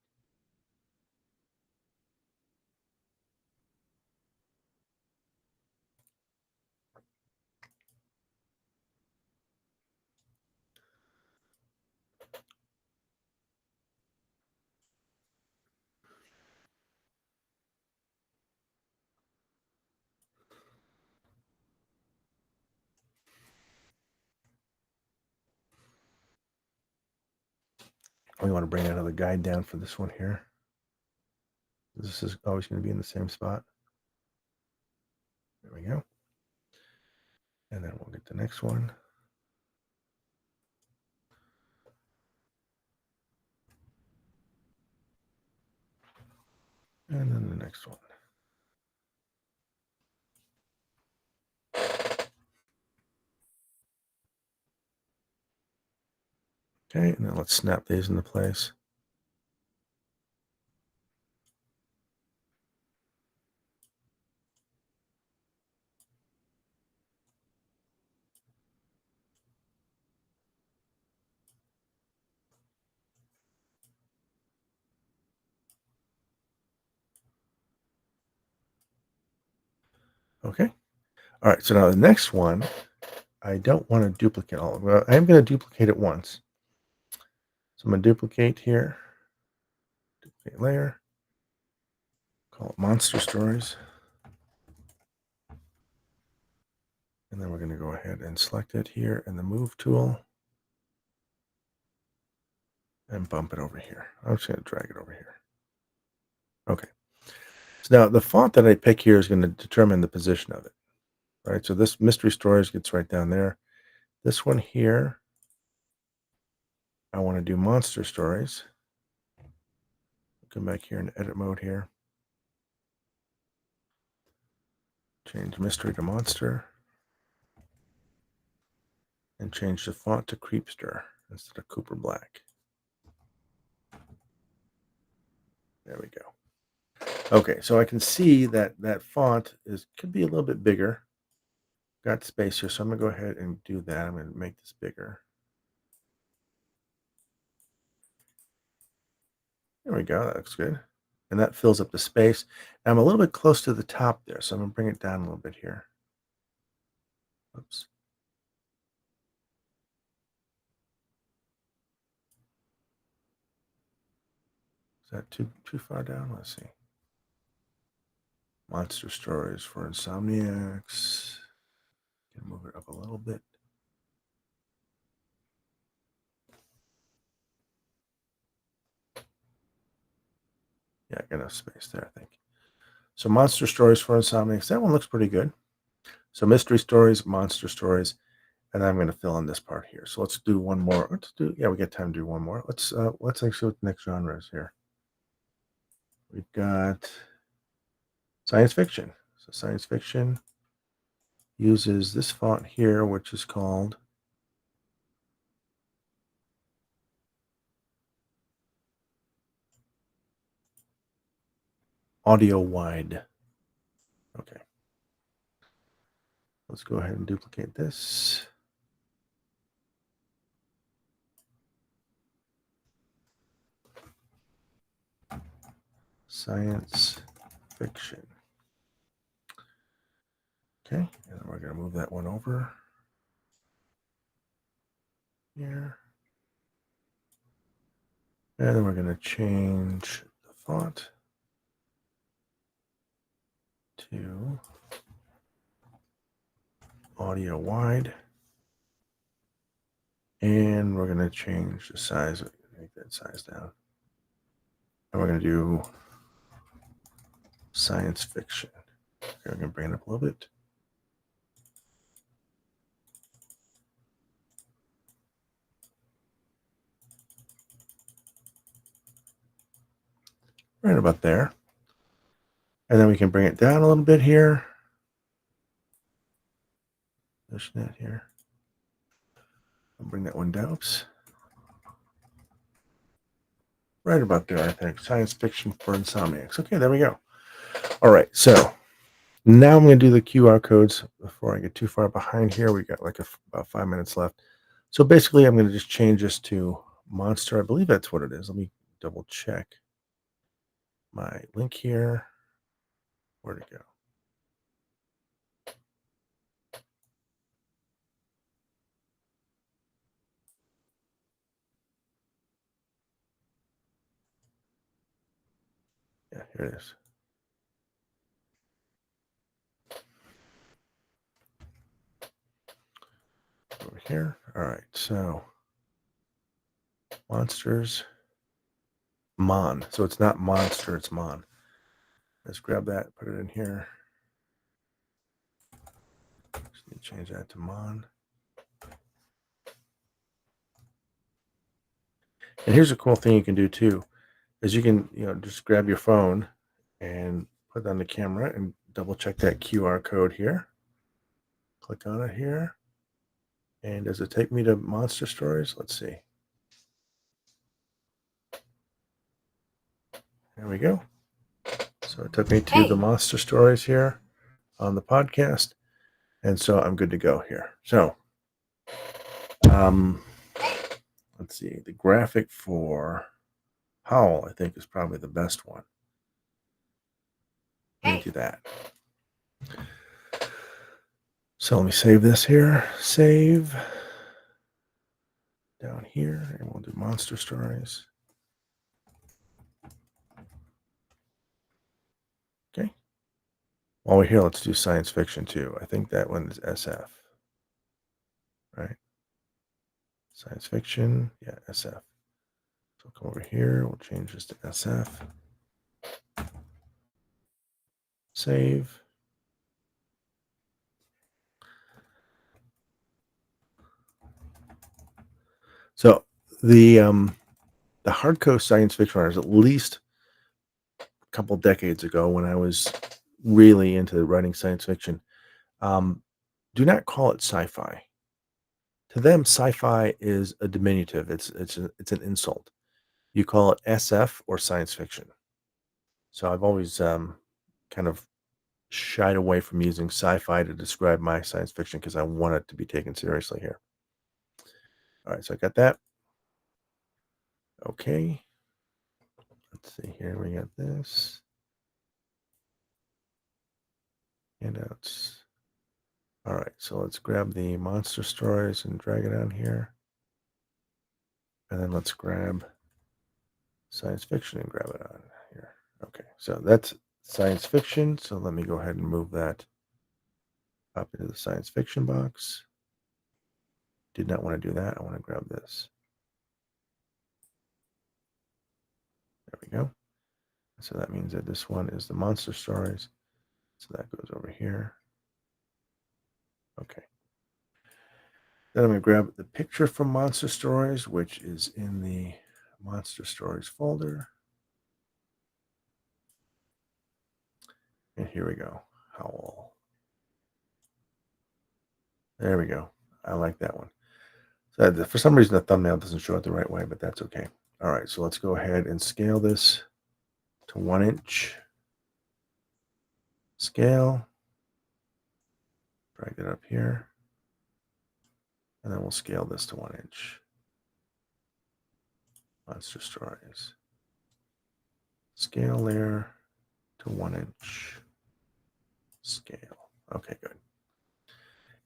We want to bring another guide down for this one here. This is always going to be in the same spot. There we go. And then we'll get the next one. And then the next one. Okay, and then let's snap these into place. Okay. All right, so now the next one, I don't want to duplicate all of it. Well, I am going to duplicate it once. So I'm going to duplicate here, duplicate layer, call it monster stories. And then we're going to go ahead and select it here in the move tool and bump it over here. I'm just going to drag it over here. Okay. So now the font that I pick here is going to determine the position of it. All right. So this mystery stories gets right down there. This one here, I want to do monster stories. Come back here in edit mode here. Change mystery to monster. And change the font to Creepster instead of Cooper Black. There we go. Okay, so I can see that that font could be a little bit bigger. Got space here, so I'm going to go ahead and do that. I'm going to make this bigger. There we go. That looks good. And that fills up the space. Now I'm a little bit close to the top there, so I'm going to bring it down a little bit here. Oops. Is that too far down? Let's see. Monster stories for insomniacs. Can move it up a little bit. Yeah, I got enough space there, I think. So monster stories for insomniacs. That one looks pretty good. So mystery stories, monster stories, and I'm going to fill in this part here. So let's do one more. Yeah, we got time to do one more. Let's actually see what the next genre is here. We've got science fiction. So science fiction uses this font here, which is called Audio Wide. Okay. Let's go ahead and duplicate this. Science fiction. Okay, and we're going to move that one over here. And then we're going to change the font to audio wide. And we're going to change the size, make that size down. And we're going to do science fiction. Okay, we're going to bring it up a little bit. Right about there. And then we can bring it down a little bit here. Push that here. I'll bring that one down. Oops. Right about there, I think. Science fiction for insomniacs. Okay, there we go. All right, so now I'm going to do the QR codes before I get too far behind here. We got like about 5 minutes left. So basically, I'm going to just change this to monster. I believe that's what it is. Let me double check my link here. Where'd it go? Yeah, here it is. Over here. All right, so monsters, Mon. So it's not monster, it's Mon. Let's grab that, put it in here. Just need to change that to Mon. And here's a cool thing you can do too, is you can, just grab your phone and put it on the camera and double check that QR code here. Click on it here. And does it take me to monster stories? Let's see. There we go. So it took me to the monster stories here on the podcast. And so I'm good to go here. So let's see. The graphic for Howl, I think, is probably the best one. Let me do that. So let me save this here. Save down here, and we'll do monster stories. Okay. While we're here, let's do science fiction too. I think that one is SF. Right? Science fiction. Yeah, SF. So come over here. We'll change this to SF. Save. So the hardcore science fiction writers, at least a couple decades ago, when I was really into writing science fiction, do not call it sci-fi. To them, sci-fi is a diminutive. It's an insult. You call it SF or science fiction. So I've always kind of shied away from using sci-fi to describe my science fiction because I want it to be taken seriously here. All right, so I got that. Okay. Let's see here. We got this handouts. All right, so let's grab the monster stories and drag it on here. And then let's grab science fiction and grab it on here. Okay, so that's science fiction. So let me go ahead and move that up into the science fiction box. Did not want to do that. I want to grab this. There we go. So that means that this one is the monster stories. So that goes over here. Okay. Then I'm going to grab the picture from Monster Stories, which is in the Monster Stories folder. And here we go. Howl. There we go. I like that one. So for some reason, the thumbnail doesn't show it the right way, but that's okay. All right, so let's go ahead and scale this to 1 inch. Scale. Drag it up here. And then we'll scale this to 1 inch. Monster Stories. Scale there to 1 inch. Scale. Okay, good.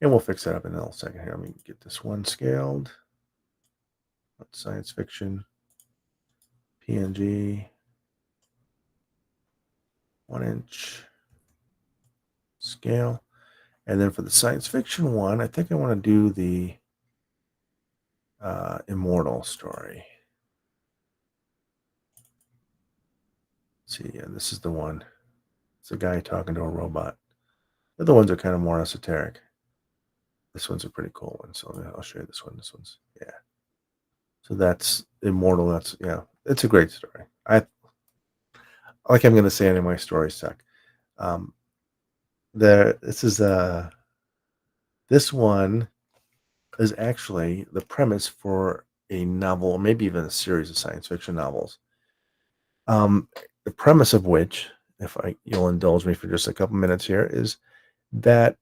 And we'll fix that up in a little second here. Let me get this one scaled. Science fiction. PNG. 1 inch. Scale. And then for the science fiction one, I think I want to do the Immortal story. Let's see, yeah, this is the one. It's a guy talking to a robot. The other ones are kind of more esoteric. This one's a pretty cool one, so I'll show you this one. This one's, yeah. So that's Immortal. That's, yeah, it's a great story. Like I'm going to say, any of my stories suck. This one is actually the premise for a novel, or maybe even a series of science fiction novels. The premise of which, if you'll indulge me for just a couple minutes here, is that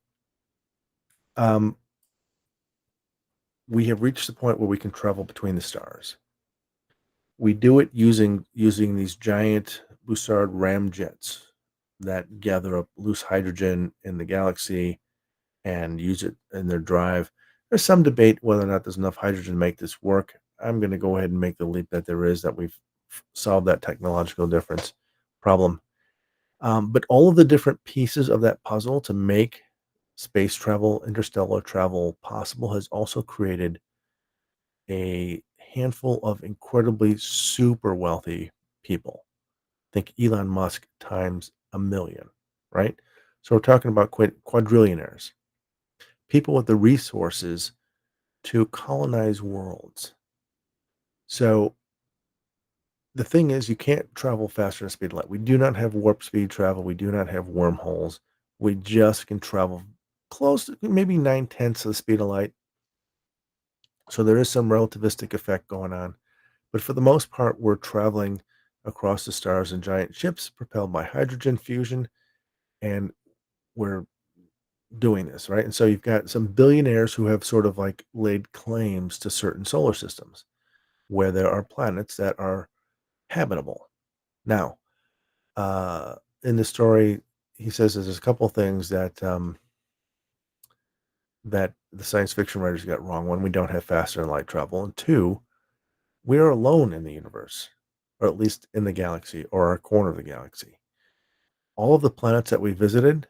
we have reached the point where we can travel between the stars. We do it using these giant Bussard ramjets that gather up loose hydrogen in the galaxy and use it in their drive. There's some debate whether or not there's enough hydrogen to make this work. I'm going to go ahead and make the leap that there is, that we've solved that technological problem. But all of the different pieces of that puzzle to make space travel, interstellar travel possible has also created a handful of incredibly super wealthy people. Think Elon Musk times a million, right? So we're talking about quadrillionaires, people with the resources to colonize worlds. So the thing is, you can't travel faster than the speed of light. We do not have warp speed travel. We do not have wormholes. We just can travel close to maybe 9/10 of the speed of light. So there is some relativistic effect going on. But for the most part, we're traveling across the stars in giant ships propelled by hydrogen fusion. And we're doing this, right? And so you've got some billionaires who have sort of like laid claims to certain solar systems where there are planets that are habitable. Now, in the story, he says there's a couple things that the science fiction writers got wrong. One, we don't have faster than light travel, and two, we are alone in the universe, or at least in the galaxy or our corner of the galaxy. All of the planets that we visited,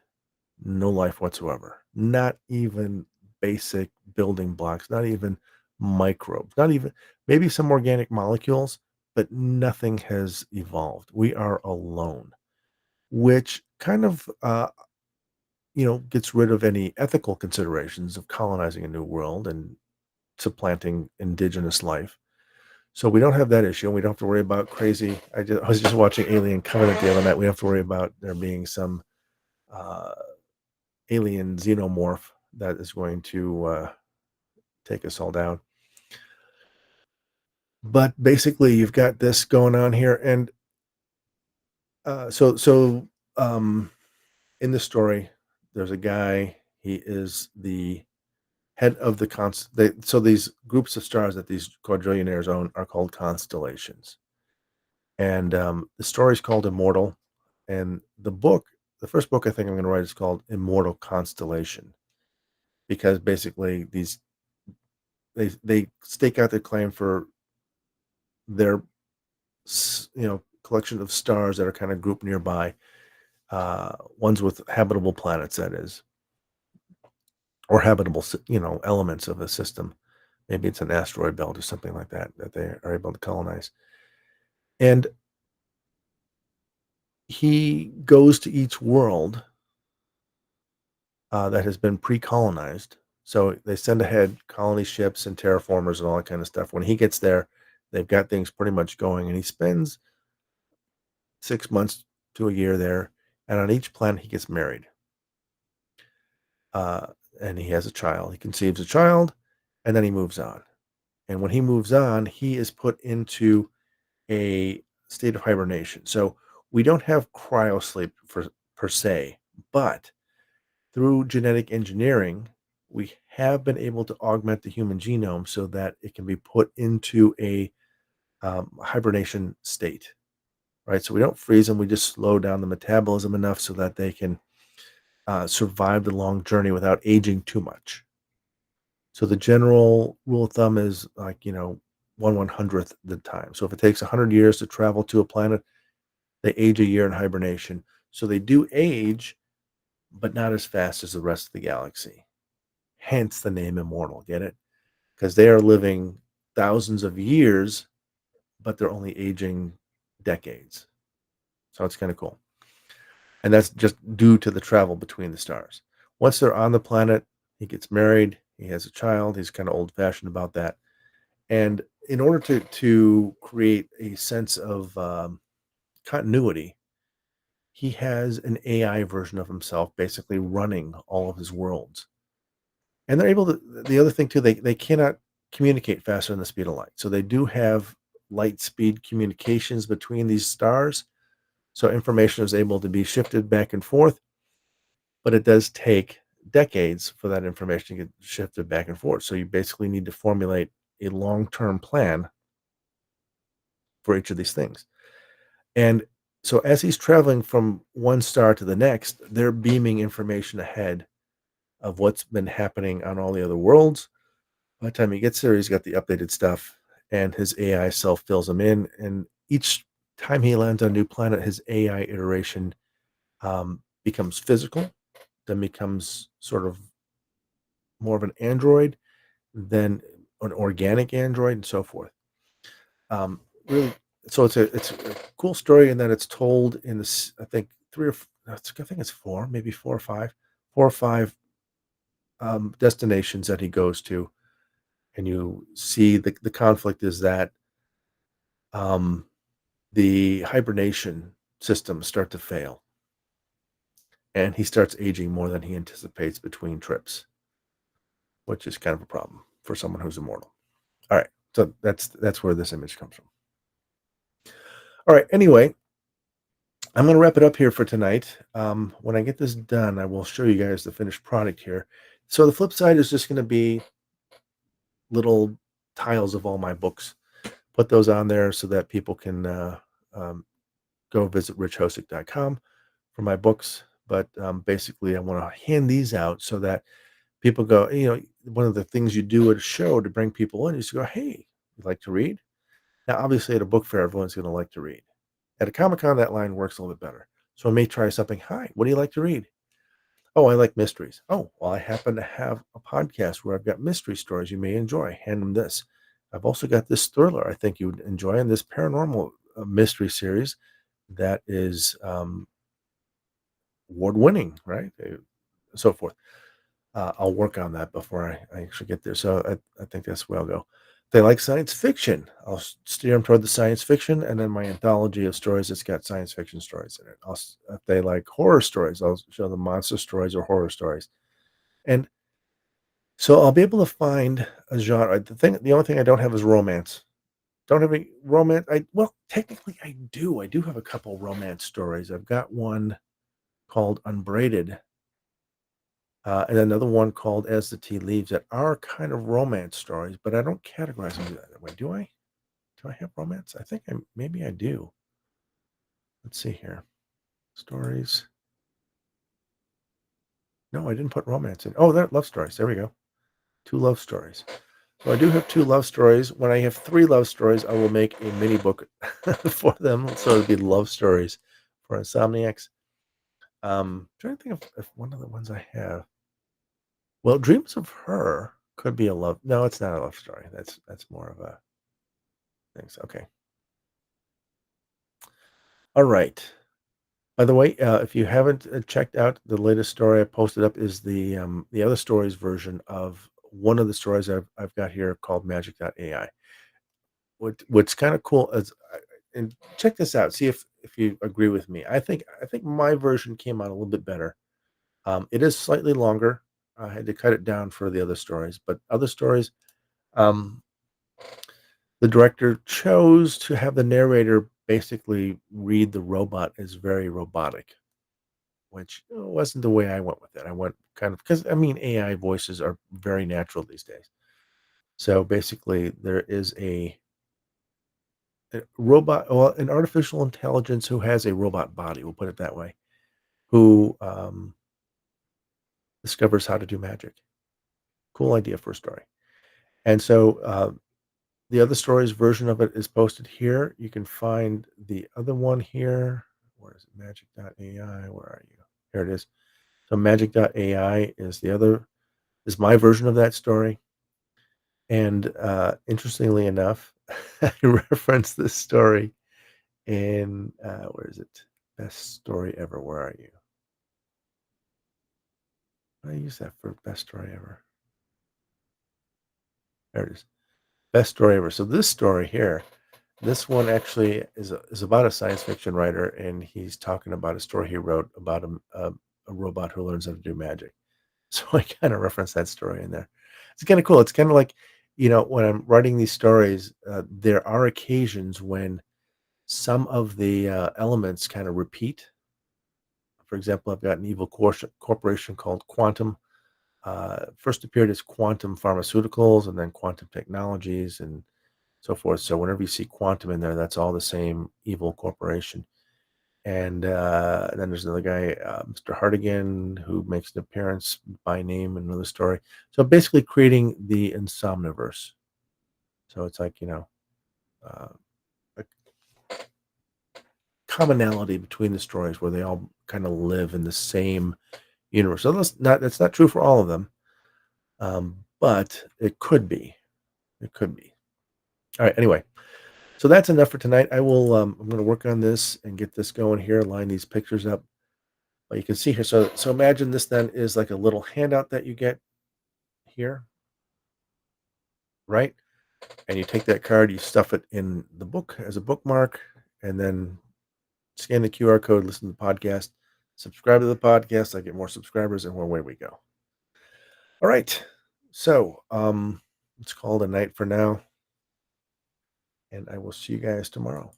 no life whatsoever. Not even basic building blocks, not even microbes, not even maybe some organic molecules, but nothing has evolved. We are alone, which kind of gets rid of any ethical considerations of colonizing a new world and supplanting indigenous life. So we don't have that issue. We don't have to worry about crazy. I was just watching Alien Covenant the other night. We don't have to worry about there being some uh, alien xenomorph that is going to take us all down. But basically, you've got this going on here, and so in the story, there's a guy. He is the head of so these groups of stars that these quadrillionaires own are called constellations. and the story's called Immortal. And the first book I think I'm going to write is called Immortal Constellation, because basically they stake out their claim for their collection of stars that are kind of grouped nearby, ones with habitable planets, that is, or habitable elements of a system. Maybe it's an asteroid belt or something like that that they are able to colonize. And he goes to each world that has been pre-colonized. So they send ahead colony ships and terraformers and all that kind of stuff. When he gets there, they've got things pretty much going, and he spends 6 months to a year there. And on each planet, he gets married, uh, and he has a child. He conceives a child, and then he moves on. And when he moves on, he is put into a state of hibernation. So we don't have cryosleep per se, but through genetic engineering, we have been able to augment the human genome so that it can be put into a hibernation state, right? So we don't freeze them; we just slow down the metabolism enough so that they can survive the long journey without aging too much. So the general rule of thumb is like 1/100th the time. So if it takes 100 years to travel to a planet, they age a year in hibernation. So they do age, but not as fast as the rest of the galaxy. Hence the name immortal. Get it? Because they are living thousands of years, but they're only aging decades. So it's kind of cool. And that's just due to the travel between the stars. Once they're on the planet, he gets married, he has a child, he's kind of old fashioned about that. And in order to create a sense of continuity, he has an AI version of himself basically running all of his worlds. And they're able to, the other thing too, they cannot communicate faster than the speed of light. So they do have light speed communications between these stars. So information is able to be shifted back and forth, but it does take decades for that information to get shifted back and forth. So you basically need to formulate a long-term plan for each of these things. And so as he's traveling from one star to the next, they're beaming information ahead of what's been happening on all the other worlds. By the time he gets there, he's got the updated stuff, and his AI self fills him in. And each time he lands on a new planet, his AI iteration becomes physical, then becomes sort of more of an android, then an organic android, and so forth. Really, so it's a cool story in that it's told in this, I think I think it's four, maybe four or five destinations that he goes to, and you see the conflict is that um, the hibernation systems start to fail, and he starts aging more than he anticipates between trips, which is kind of a problem for someone who's immortal. All right, so that's where this image comes from. All right, anyway, I'm going to wrap it up here for tonight. When I get this done, I will show you guys the finished product here. So the flip side is just going to be little tiles of all my books. Put those on there so that people can um, go visit richhosick.com for my books. But basically, I want to hand these out so that people go, one of the things you do at a show to bring people in is to go, hey, you like to read? Now, obviously, at a book fair, everyone's going to like to read. At a Comic Con, that line works a little bit better. So I may try something. Hi, what do you like to read? Oh, I like mysteries. Oh, well, I happen to have a podcast where I've got mystery stories you may enjoy. Hand them this. I've also got this thriller I think you would enjoy, and this paranormal mystery series that is award winning, right? So forth. I'll work on that before I actually get there. So I think that's where I'll go. If they like science fiction, I'll steer them toward the science fiction, and then my anthology of stories that's got science fiction stories in it. If they like horror stories, I'll show them monster stories or horror stories. And so I'll be able to find a genre. The only thing I don't have is romance. Don't have any romance. Well, technically I do. I do have a couple romance stories. I've got one called Unbraided, and another one called As the Tea Leaves that are kind of romance stories, but I don't categorize them that way. Do I? Do I have romance? I think maybe I do. Let's see here. Stories. No, I didn't put romance in. Oh, there, love stories. There we go. Two love stories. So I do have two love stories. When I have three love stories, I will make a mini book for them. So it'll be love stories for insomniacs. Trying to think if one of the ones I have. Well, Dreams of Her could be a love. No, it's not a love story. That's more of a thing. So, okay. All right. By the way, if you haven't checked out the latest story I posted up, is the other stories version of one of the stories I've got here called Magic.ai. What's kind of cool is, and check this out. See if you agree with me. I think my version came out a little bit better. It is slightly longer. I had to cut it down for the other stories, but other stories, um, the director chose to have the narrator basically read the robot as very robotic, which wasn't the way I went with it. I went kind of because I mean AI voices are very natural these days. So basically, there is a robot, well, an artificial intelligence who has a robot body. We'll put it that way. Who discovers how to do magic. Cool idea for a story. And so the other stories version of it is posted here. You can find the other one here. Where is it? Magic.ai. Where are you? Here it is. So Magic.ai is the other is my version of that story. And interestingly enough, I reference this story in where is it? Best story ever. Where are you? I use that for best story ever. There it is. Best story ever. So this story here, this one actually is about a science fiction writer, and he's talking about a story he wrote about a robot who learns how to do magic. So I kind of reference that story in there. It's kind of cool. It's kind of like, when I'm writing these stories, there are occasions when some of the elements kind of repeat. For example, I've got an evil corporation called Quantum. First appeared as Quantum Pharmaceuticals and then Quantum Technologies and so forth. So whenever you see Quantum in there, that's all the same evil corporation. And then there's another guy, Mr. Hartigan, who makes an appearance by name in another story. So basically creating the Insomniverse. So it's like, uh, a commonality between the stories where they all kind of live in the same universe. So that's not true for all of them, but it could be. It could be. All right. Anyway, so that's enough for tonight. I'm going to work on this and get this going here. Line these pictures up. But you can see here. So imagine this then is like a little handout that you get here, right? And you take that card, you stuff it in the book as a bookmark, and then scan the QR code, listen to the podcast, subscribe to the podcast. I get more subscribers, and away we go. All right. So it's called a night for now, and I will see you guys tomorrow.